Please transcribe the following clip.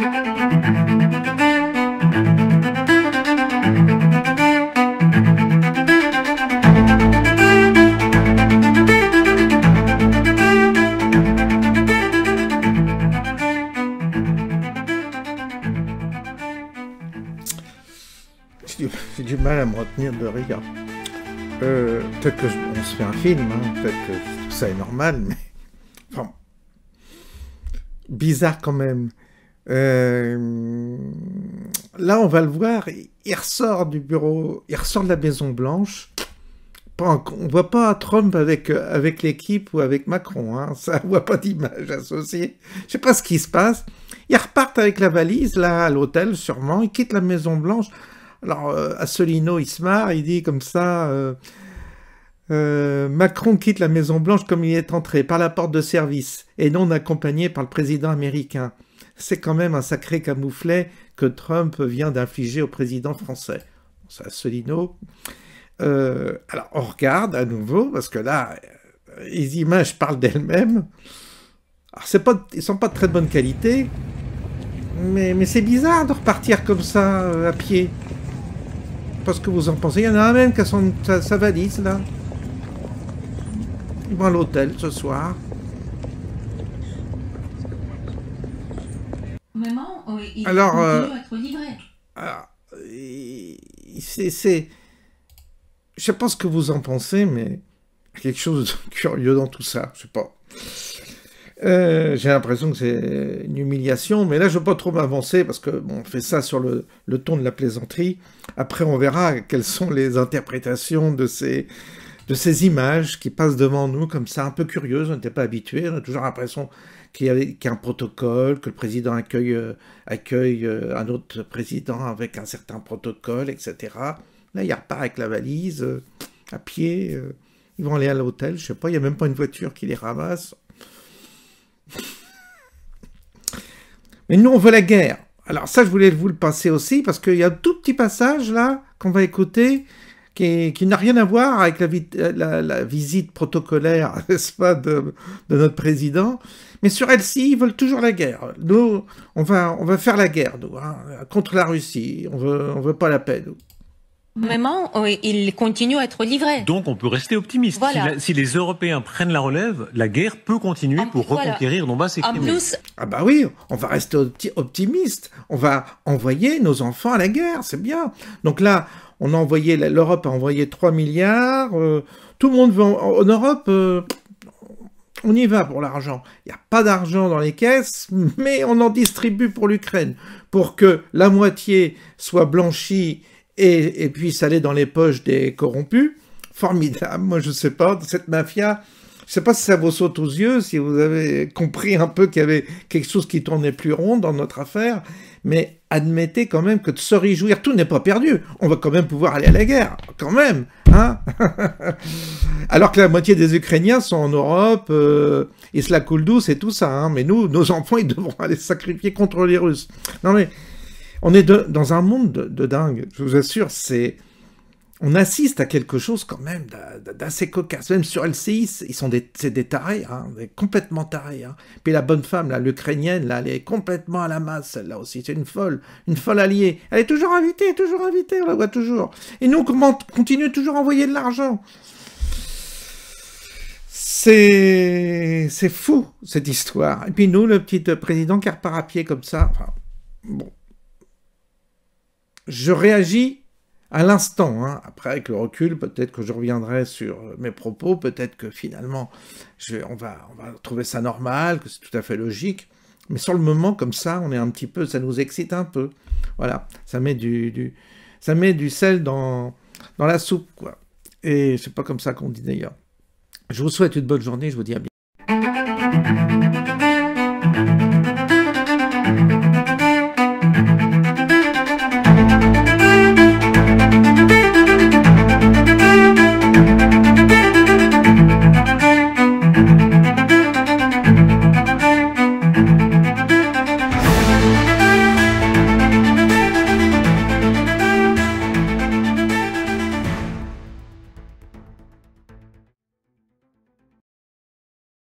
J'ai du mal à me retenir de rire. Peut-être qu'on se fait un film, hein, peut-être que tout ça est normal, mais... Enfin, bizarre quand même. Là, on va le voir, il ressort du bureau, il ressort de la Maison-Blanche. On ne voit pas Trump avec l'équipe ou avec Macron, hein, ça, on ne voit pas d'image associée. Je ne sais pas ce qui se passe. Ils repartent avec la valise, là, à l'hôtel, sûrement. Ils quittent la Maison-Blanche. Alors, Asselineau, il se marre, il dit comme ça, Macron quitte la Maison-Blanche comme il est entré, par la porte de service, et non accompagné par le président américain. C'est quand même un sacré camouflet que Trump vient d'infliger au président français. C'est Asselineau. Alors, on regarde à nouveau, parce que là, les images parlent d'elles-mêmes. Alors, ils ne sont pas de très bonne qualité, mais c'est bizarre de repartir comme ça, à pied. Parce que vous en pensez, il y en a un même qui a sa valise, là. Ils vont à l'hôtel ce soir. Maman, il alors, continue à être livré. Alors, je sais pas ce que vous en pensez, mais il y a quelque chose de curieux dans tout ça, je sais pas. J'ai l'impression que c'est une humiliation, mais là je ne veux pas trop m'avancer parce que bon, on fait ça sur le ton de la plaisanterie. Après on verra quelles sont les interprétations de ces images qui passent devant nous comme ça, un peu curieuses, on n'était pas habitués, on a toujours l'impression qu'il y a un protocole, que le président accueille un autre président avec un certain protocole, etc. Là il repart avec la valise, à pied, ils vont aller à l'hôtel, je sais pas, il n'y a même pas une voiture qui les ramasse. Mais nous, on veut la guerre. Alors ça, je voulais vous le passer aussi, parce qu'il y a un tout petit passage, là, qu'on va écouter, qui n'a rien à voir avec la visite protocolaire, n'est-ce pas, de notre président. Mais sur LCI, ils veulent toujours la guerre. Nous, on va faire la guerre, nous, hein, contre la Russie. On veut pas la paix, nous. Maman, il continue à être livré. Donc on peut rester optimiste. Voilà. Si les Européens prennent la relève, la guerre peut continuer pour reconquérir Donbass et Crimée. Ah bah oui, on va rester optimiste. On va envoyer nos enfants à la guerre, c'est bien. Donc là, l'Europe a envoyé 3 milliards. Tout le monde veut en Europe... on y va pour l'argent. Il n'y a pas d'argent dans les caisses, mais on en distribue pour l'Ukraine. Pour que la moitié soit blanchie et puisse aller dans les poches des corrompus. Formidable, moi je sais pas, cette mafia, je sais pas si ça vous saute aux yeux, si vous avez compris un peu qu'il y avait quelque chose qui tournait plus rond dans notre affaire, mais admettez quand même que de se réjouir, tout n'est pas perdu, on va quand même pouvoir aller à la guerre, quand même, hein. Alors que la moitié des Ukrainiens sont en Europe, ils se la coulent douce et tout ça, hein, mais nous, nos enfants, ils devront aller se sacrifier contre les Russes. Non mais... On est dans un monde de dingue, je vous assure, on assiste à quelque chose quand même d'assez cocasse. Même sur LCI, c'est des tarés, hein, complètement tarés. Hein. Puis la bonne femme, là, l'Ukrainienne, là, elle est complètement à la masse, celle-là aussi, c'est une folle alliée. Elle est toujours invitée, on la voit toujours. Et nous, on continue toujours à envoyer de l'argent. C'est fou, cette histoire. Et puis nous, le petit président qui repart à pied comme ça, enfin, bon. Je réagis à l'instant, hein. Après avec le recul, peut-être que je reviendrai sur mes propos, peut-être que finalement on va trouver ça normal, que c'est tout à fait logique, mais sur le moment comme ça, on est un petit peu, ça nous excite un peu, voilà, ça met du sel dans la soupe, quoi. Et c'est pas comme ça qu'on dit d'ailleurs. Je vous souhaite une bonne journée, je vous dis à bientôt.